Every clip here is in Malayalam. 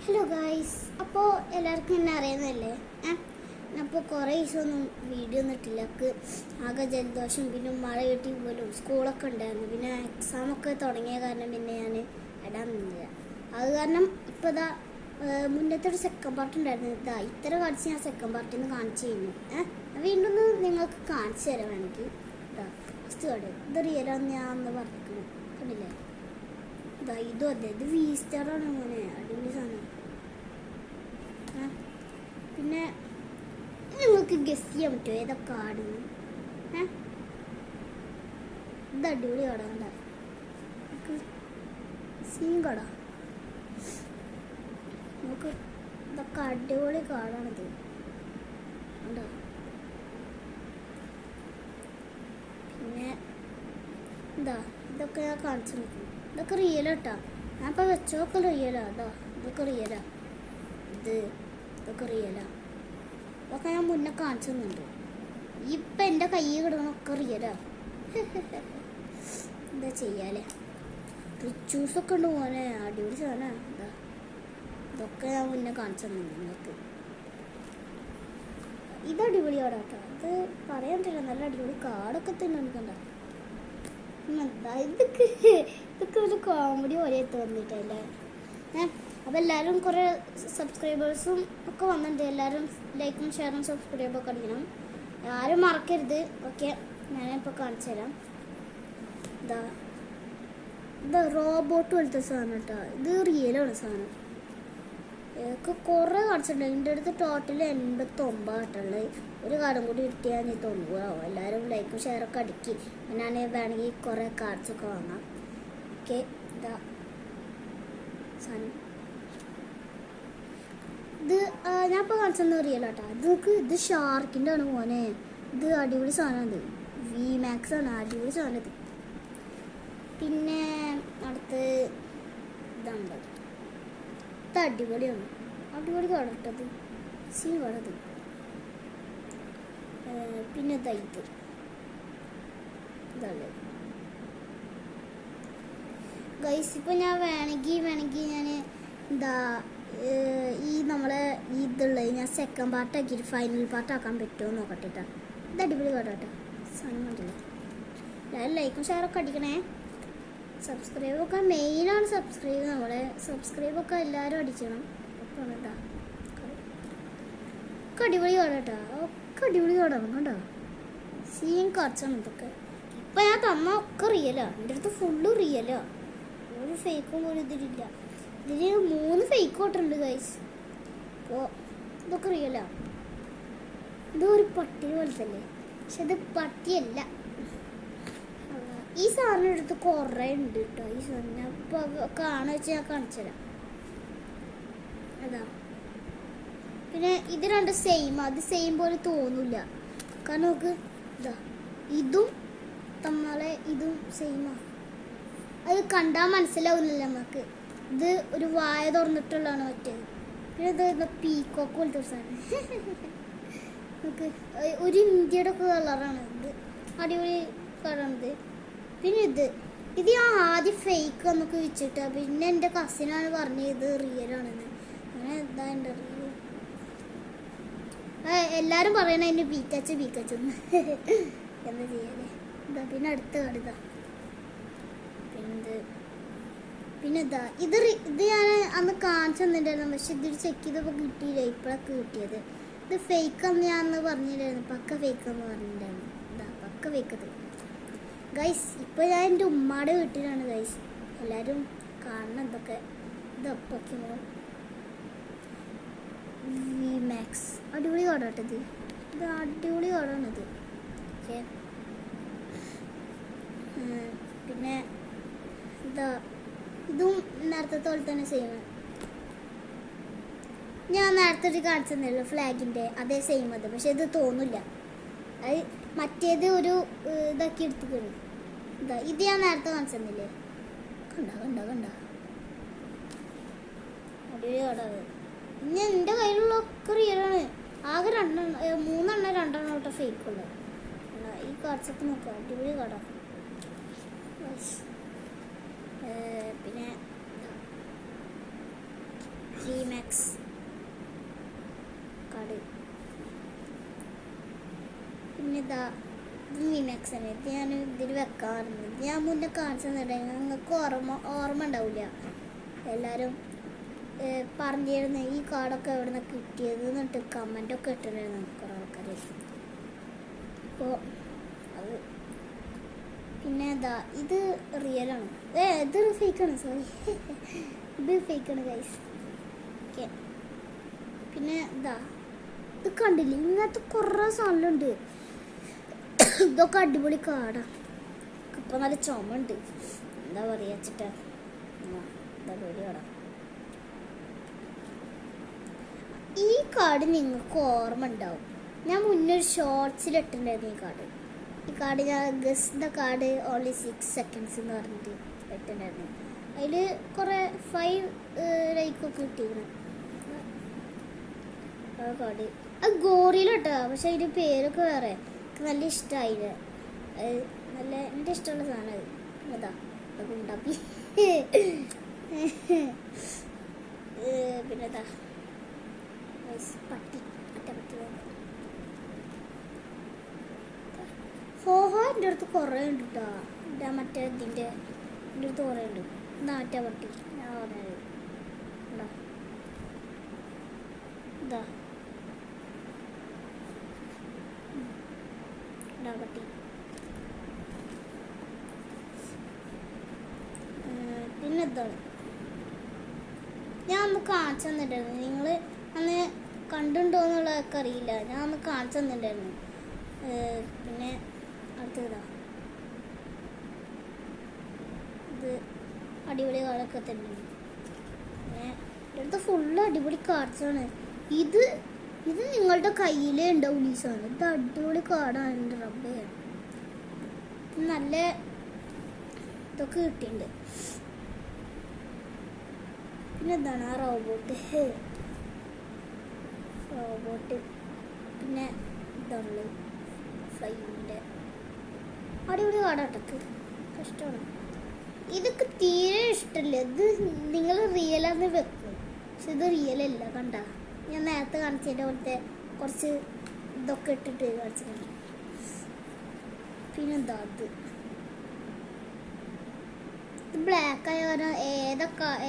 ഹലോ ഗായ്സ്, അപ്പോൾ എല്ലാവർക്കും എന്നെ അറിയുന്നതല്ലേ. അപ്പോൾ കുറേ ദിവസമൊന്നും വീഡിയോ ഒന്നും ഇട്ടില്ല. ആകെ ജലദോഷം, പിന്നെ മഴ കിട്ടി പോലും സ്കൂളൊക്കെ ഉണ്ടായിരുന്നു. പിന്നെ എക്സാമൊക്കെ തുടങ്ങിയ കാരണം പിന്നെ ഞാൻ ഇടാൻ നിന്നില്ല. അത് കാരണം ഇപ്പോൾ ഇതാ മുന്നത്തെ ഒരു സെക്കൻഡ് പാർട്ട് ഉണ്ടായിരുന്നു. ഇത്ര കാണിച്ച് ഞാൻ സെക്കൻഡ് പാർട്ടിൽ നിന്ന് കാണിച്ചു കഴിഞ്ഞു. വീണ്ടും ഒന്ന് നിങ്ങൾക്ക് കാണിച്ചു തരാം വേണമെങ്കിൽ. ഫസ്റ്റ് കാർഡ് ഇത് റിയലാന്ന് ഞാൻ ഒന്ന് പറഞ്ഞിരിക്കുന്നു, കണ്ടില്ലേ? ഇതും അതെ, ഇത് വീസ്റ്ററാണ് മോനെ, അടിപൊളി സാധനം. പിന്നെ നിങ്ങൾക്ക് ഗസ് ചെയ്യാൻ പറ്റുമോ ഏതാ കാർഡെന്ന്? ഇത് അടിപൊളി കാർഡാണ്. സീൻ കാർഡാ. നമുക്ക് ഇതൊക്കെ അടിപൊളി കാർഡാണിത്. ഉണ്ടോ? പിന്നെ ഇതൊക്കെ ഞാൻ കാണിച്ചു നിൽക്കുന്നു. ഇതൊക്കെ റിയലാട്ടാ. ഞാൻ ഇപ്പോൾ വെച്ചോക്കെ റിയലാ. ഇതൊക്കെ റിയലാ. ഇതൊക്കെ റിയലാ. ഇതൊക്കെ ഞാൻ മുന്നേ കാണിച്ചു തന്നുണ്ട്. ഇപ്പം എൻ്റെ കയ്യിൽ കിടക്കണമൊക്കെ റിയലാ. എന്താ ചെയ്യാലേ? റിച്ചൂസൊക്കെ ഉണ്ട് മോനെ, അടിപൊളി സാധനമാണ്. ഇതൊക്കെ ഞാൻ മുന്നേ കാണിച്ചു തന്നുണ്ട് നിങ്ങൾക്ക്. ഇത് അടിപൊളി കാർഡാട്ടോ. ഇത് പറയാൻ പറ്റില്ല, നല്ല അടിപൊളി കാർഡൊക്കെ തന്നെ എനിക്കുണ്ടോ. ഇതൊക്കെ ഒരു കോമഡി പോലെ തോന്നിയിട്ടല്ലേ. അപ്പോൾ എല്ലാവരും കുറേ സബ്സ്ക്രൈബേഴ്സും ഒക്കെ വന്നിട്ടുണ്ട്. എല്ലാവരും ലൈക്കും ഷെയറും സബ്സ്ക്രൈബൊക്കെ അടിക്കണം, ആരും മറക്കരുത്. ഓക്കെ, ഞാനിപ്പോൾ കാണിച്ചു തരാം. ഇത് റോബോട്ട് പോലത്തെ സാധനം കേട്ടോ. ഇത് റിയലാണ് സാധനം. എനിക്ക് കുറേ കാണിച്ചിട്ടുണ്ട്. എൻ്റെ അടുത്ത് ടോട്ടൽ 89 ആയിട്ടുള്ളത്. ഒരു കാർഡും കൂടി കിട്ടിയാൽ നീ 90 ആവും. എല്ലാവരും ലൈക്കും ഷെയറൊക്കെ അടിക്കി. ഞാൻ വേണമെങ്കിൽ കുറേ കാർഡ്സൊക്കെ വാങ്ങാം. ഓക്കെ, സാധനം ഇത് ഞാൻ ഇപ്പോൾ കാണിച്ചെന്ന് റിയലാട്ടോ. ഇത് ഷാർക്കിൻ്റെ ആണ് മോനെ. ഇത് അടിപൊളി സാധനമാണ്. വി മാക്സ് ആണ്, അടിപൊളി സാധനം ഇത്. പിന്നെ അടുത്ത് ഇതാണ്. ഇത് അടിപൊളിയാണ്, അടിപൊളി കാർഡാട്ടത്. സീൻ കാർഡത്. പിന്നെ ഇതാണ് ഗൈസ്. ഇപ്പം ഞാൻ വേണമെങ്കിൽ ഞാൻ ഈ നമ്മളെ ഇതുള്ളത് ഞാൻ സെക്കൻഡ് പാർട്ടാക്കിയിട്ട് ഫൈനൽ പാർട്ടാക്കാൻ പറ്റുമോ നോക്കട്ടെ. ഇത് അടിപൊളി കാർഡാട്ടോ. സാധനം കണ്ടില്ല. എല്ലാവരും ലൈക്കും ഷെയറൊക്കെ അടിക്കണേ. സബ്സ്ക്രൈബൊക്കെ മെയിനാണ്. നമ്മളെ സബ്സ്ക്രൈബൊക്കെ എല്ലാവരും അടിക്കണം. ഒക്കെ അടിപൊളി കാർഡാട്ടോ. ഒക്കെ അടിപൊളി കാർഡാണ് കണ്ടോ. സീൻ കാർഡ്സാണ് ഇതൊക്കെ. ഇപ്പം ഞാൻ തന്ന ഒക്കെ റിയലാണ്. എൻ്റെ അടുത്ത് ഫുള്ള് റിയലാണ്. ഒരു ഫേക്കും പോലും ഇതിലില്ല. ഇതിൽ 3 ഫേക്ക് കോട്ടുണ്ട് ഗൈസ്. അപ്പോൾ ഇതൊക്കെ റിയലാണ്. ഇതൊരു പട്ടി പോലത്തെ അല്ലേ, പക്ഷെ ഇത് പട്ടിയല്ല. ഈ സാധനം എടുത്ത് കുറേ ഉണ്ട് കേട്ടോ. ഈ സാധനം ഞാൻ ഇപ്പോൾ വെച്ചാൽ ഞാൻ കാണിച്ചു തരാം. പിന്നെ ഇത് രണ്ട് സെയിം. അത് സെയിം പോലെ തോന്നില്ല. കാരണം നമുക്ക് ഇതും ഇതും സെയിമാണ്. അത് കണ്ടാൽ മനസ്സിലാവില്ല നമുക്ക്. ഇത് ഒരു വായ തുറന്നിട്ടുള്ളതാണ് മറ്റേത്. പിന്നെ ഇത് പീക്കോക്ക് പോലത്തെ ഒരു സാധനം. നമുക്ക് ഒരു ഇന്ത്യയുടെ ഒക്കെ കളറാണ് ഇത്. അടിപൊളി കളറാണിത്. പിന്നെ ഇത് ഞാൻ ആദ്യം ഫേക്ക് നമുക്ക് വെച്ചിട്ട്, പിന്നെ എൻ്റെ കസിനാണ് പറഞ്ഞത് ഇത് റിയലാണെന്ന്. അങ്ങനെ എൻ്റെ റിയൽ. എല്ലാവരും പറയണ അതിന് പീക്കച്ച് എന്താ ചെയ്യാനേ. പിന്നെ അടുത്ത കാർഡ് പിന്നെ ഇത് ഞാൻ അന്ന് കാണിച്ചു തന്നിട്ടുണ്ടായിരുന്നു. പക്ഷെ ഇതിൽ ചെക്ക് ചെയ്തപ്പോൾ കിട്ടിയില്ല. ഇപ്പോഴൊക്കെ കിട്ടിയത്. ഇത് ഫേക്കാന്ന് ഞാൻ അന്ന് പറഞ്ഞിട്ടുണ്ടായിരുന്നു. പക്ക ഫേക്കെന്ന് പറഞ്ഞിട്ടുണ്ടായിരുന്നു. പക്ക ഫേക്കത് ഗൈസ്. ഇപ്പോൾ ഞാൻ എൻ്റെ ഉമ്മയുടെ വീട്ടിലാണ് ഗൈസ്. എല്ലാവരും കാണണം ഇതൊക്കെ. ഇത് പോക്കിമോൺ വി മാക്സ്. അടിപൊളി കാർഡാട്ടത്. ഇത് അടിപൊളി കാർഡാണിത്. ഓക്കെ, പിന്നെ ഇതും നേരത്തെ പോലെ തന്നെ സെയിം. ഞാൻ നേരത്തെ ഒരു കാണിച്ചു തന്നല്ലോ ഫ്ലാഗിൻ്റെ അതേ സെയിം അത്. പക്ഷെ ഇത് തോന്നില്ല. അത് മറ്റേത് ഒരു ഇതാക്കി എടുത്തിട്ടുണ്ട്. ഇത് ഞാൻ നേരത്തെ കാണിച്ചു തന്നില്ലേ. കണ്ട അടിപൊളി കാർഡാണ്. ഇനി എൻ്റെ കയ്യിലുള്ള ഒക്കെ റിയലാണ്. ആകെ 3 തൊട്ട് ഫേക്കുള്ളത്. ഈ കാർഡ്സൊക്കെ നോക്കുക, അടിപൊളി കാർഡാണ്. പിന്നെ മാക്സ് കാർഡ്. പിന്നെ ഇതാ ഇത് വിമാക്സ് ആണ്. ഇത് ഞാൻ ഇതിൽ വെക്കാറുണ്ട്. ഞാൻ മുന്നേ കാണിച്ചു തന്നിട്ടുണ്ടെങ്കിൽ നിങ്ങൾക്ക് ഓർമ്മ ഉണ്ടാവില്ല. എല്ലാവരും പറഞ്ഞിരുന്നു ഈ കാർഡൊക്കെ എവിടെ നിന്ന് കിട്ടിയത് എന്നിട്ട് കമൻറ്റൊക്കെ ഇട്ടിട്ടുണ്ടായിരുന്നു കുറേ ആൾക്കാർ. അപ്പോൾ അത് പിന്നെ എന്താ ഇത് റിയലാണ്, ഇത് ഫേക്കാണ്, സോറി ഇത് ഫേക്കാണ് ഗൈസ്. ഓക്കെ, പിന്നെ ഇതാ ഇത് കണ്ടില്ലേ, ഇങ്ങനത്തെ കുറേ സാധനമുണ്ട്. ഇതൊക്കെ അടിപൊളി കാർഡാണ്. ഇപ്പം നല്ല ചുമണ്ട്, എന്താ പറയുക വെച്ചിട്ടാ. എന്താ പേടിയോടാ. ഈ കാർഡ് നിങ്ങൾക്ക് ഓർമ്മ ഉണ്ടാവും, ഞാൻ മുന്നേ ഒരു ഷോർട്സിലിട്ടുണ്ടായിരുന്നു ഈ കാർഡ് ഞാൻ guess the card only 6 seconds എന്ന് പറഞ്ഞിട്ട് ഇട്ടുണ്ടായിരുന്നു. അതിൽ കുറേ 5 ലൈക്കൊക്കെ കിട്ടിയിരുന്നു ആ കാർഡ്. അത് ഗോറിയിലിട്ടാ, പക്ഷെ അതിൻ്റെ പേരൊക്കെ വേറെ. എനിക്ക് നല്ല ഇഷ്ടമായില്ല, നല്ല എൻ്റെ ഇഷ്ടമുള്ള സാധനം അത്. അതാ ഉണ്ടാക്കി പിന്നെതാ പട്ടി അറ്റപ്പറ്റി ഹോഹോ എൻ്റെ അടുത്ത് കുറേ ഉണ്ട് കേട്ടോ. എൻ്റെ മറ്റേ ഇതിൻ്റെ എൻ്റെ അടുത്ത് കുറേ ഉണ്ട്. എന്താ മറ്റേ പട്ടി ഞാൻ പറഞ്ഞത് ഇതാ പട്ടി. പിന്നെ ഇതാണ് ഞാൻ ഒന്ന് കാണിച്ചു തന്നിട്ടുണ്ടായിരുന്നു. നിങ്ങൾ അന്ന് കണ്ടുണ്ടോ എന്നുള്ളതൊക്കെ അറിയില്ല, ഞാൻ ഒന്ന് കാണിച്ചു തന്നിട്ടുണ്ടായിരുന്നു. പിന്നെ അടുത്തതാ ഇത് അടിപൊളി കാർഡൊക്കെ തന്നെ. പിന്നെ ഇവിടുത്തെ ഫുള്ള് അടിപൊളി കാർഡ്സാണ്. ഇത് നിങ്ങളുടെ കയ്യിലേ ഉണ്ടാവും ഈ സാധനം. ഇത് അടിപൊളി കാർഡാണ്. എൻ്റെ റബ്ബേ, നല്ല ഇതൊക്കെ കിട്ടിയിട്ടുണ്ട്. പിന്നെ എന്താണ് ആ റോബോട്ട്. പിന്നെ ഇതാണ് ഫ്ലൈൻ്റെ അടിപൊളി കാർഡാട്ടക്ക് ഇഷ്ടമാണ്. ഇതൊക്കെ തീരെ ഇഷ്ടമില്ല. ഇത് നിങ്ങൾ റിയലാന്ന് വെക്കും, പക്ഷെ ഇത് റിയലല്ല. കണ്ട ഞാൻ നേരത്തെ കാണിച്ചതിൻ്റെ പോലത്തെ കുറച്ച് ഇതൊക്കെ ഇട്ടിട്ട് കാണിച്ചിട്ടുണ്ട്. പിന്നെന്താ ഇത് ബ്ലാക്ക് ആയ കാരണം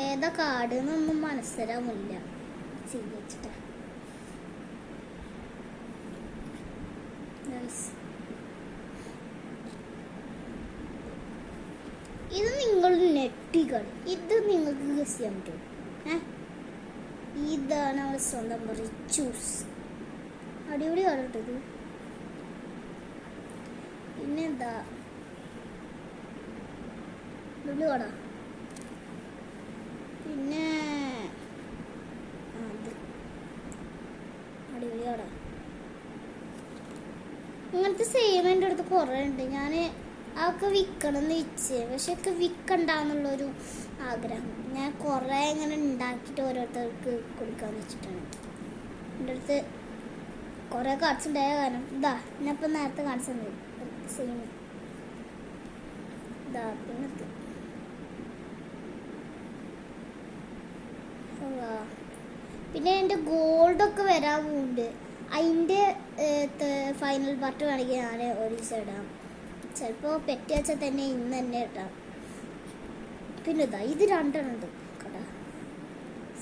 ഏതാ കാർഡ് എന്നൊന്നും മനസ്സിലാവില്ല ചെയ്യിച്ചിട്ടാ. ഇത് നിങ്ങൾ നെറ്റി കളി, ഇത് നിങ്ങൾക്ക് ഗസ് ചെയ്യാൻ പറ്റും. ഇതാണ് നമ്മുടെ സ്വന്തം റിച്ചൂസ്. അടിപൊളി കാർഡ്. പിന്നെ എന്താ കാർഡാ. പിന്നെ അത് അടിപൊളി കാർഡാ. ഇങ്ങനത്തെ സെയിം എൻ്റെ അടുത്ത് കുറേ ഉണ്ട്. ഞാൻ അതൊക്കെ വിൽക്കണം എന്ന് വെച്ച്, പക്ഷെ ഒക്കെ വിൽക്കണ്ടെന്നുള്ളൊരു ആഗ്രഹം. ഞാൻ കുറേ ഇങ്ങനെ ഉണ്ടാക്കിയിട്ട് ഓരോരുത്തർക്ക് കൊടുക്കാമെന്ന് വെച്ചിട്ടാണ്. എൻ്റെ അടുത്ത് കുറേ കാർഡ്സ് ഉണ്ടായ കാരണം ഇതാ ഞാൻ ഇപ്പം നേരത്തെ കാണിച്ചു തന്നത് സെയിം ഇതാ. പിന്നെ എൻ്റെ ഗോൾഡൊക്കെ വരാൻ പോകുന്നുണ്ട്. അതിൻ്റെ ഫൈനൽ പാർട്ട് വേണമെങ്കിൽ ഞാൻ ഒരു ദിവസം ഇടാം. ചിലപ്പോൾ പെറ്റി വെച്ചാൽ തന്നെ ഇന്ന് തന്നെ ഇട്ടാം. പിന്നെ ഇതാ ഇത് 2 ഉണ്ട് കേട്ടോ.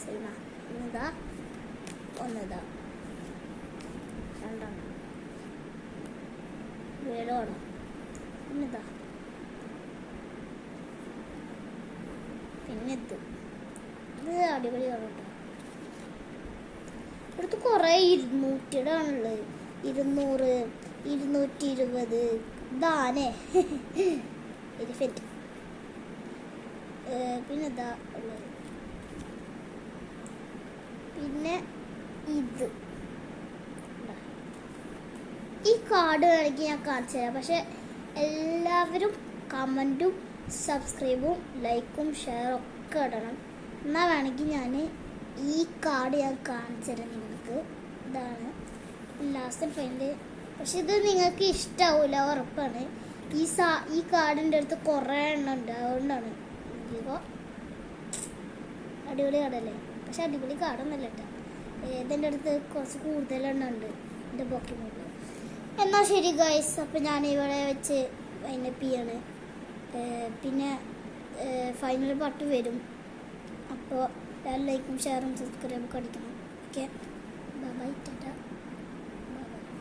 സിനിമ ഇതാ ഒന്നിതാ 2 വേടോടാ. പിന്നെതാ പിന്നെ ഇത് അടിപൊളിയാണ് കേട്ടോ. ഇവിടുത്തെ കുറേ 200 ആണുള്ളത്. 200, 220 ഇതാനേ എലിഫന്റ്. പിന്നെ ഇതാ ഉള്ളത്. പിന്നെ ഇത് ഈ കാർഡ് വേണമെങ്കിൽ ഞാൻ കാണിച്ചു തരാം. പക്ഷെ എല്ലാവരും കമൻറ്റും സബ്സ്ക്രൈബും ലൈക്കും ഷെയറും ഒക്കെ ഇടണം. എന്നാൽ വേണമെങ്കിൽ ഞാൻ ഈ കാർഡ് ഞാൻ കാണിച്ചു തരാം നിങ്ങൾക്ക്. ഇതാണ് ലാസ്റ്റ് ഫൈനൽ. പക്ഷെ ഇത് നിങ്ങൾക്ക് ഇഷ്ടാവൂല, ഉറപ്പാണ്. ഈ കാർഡിൻ്റെ അടുത്ത് കുറേ എണ്ണം ഉണ്ട്, അതുകൊണ്ടാണ്. ഇപ്പോൾ അടിപൊളി കാർഡല്ലേ. പക്ഷെ അടിപൊളി കാർഡൊന്നുമല്ല കേട്ടോ. ഇതിൻ്റെ അടുത്ത് കുറച്ച് കൂടുതലെണ്ണം ഉണ്ട് എൻ്റെ പോക്കിമോണിൽ. എന്നാൽ ശരി ഗൈസ്, അപ്പോൾ ഞാൻ ഇവിടെ വെച്ച് വൈൻഡപ്പ് ചെയ്യാണ്. പിന്നെ ഫൈനൽ പാർട്ട് വരും. അപ്പോൾ ലൈക്കും ഷെയറും സബ്സ്ക്രൈബും ഒക്കെ അടിക്കണം. Okay, bye bye, Tata.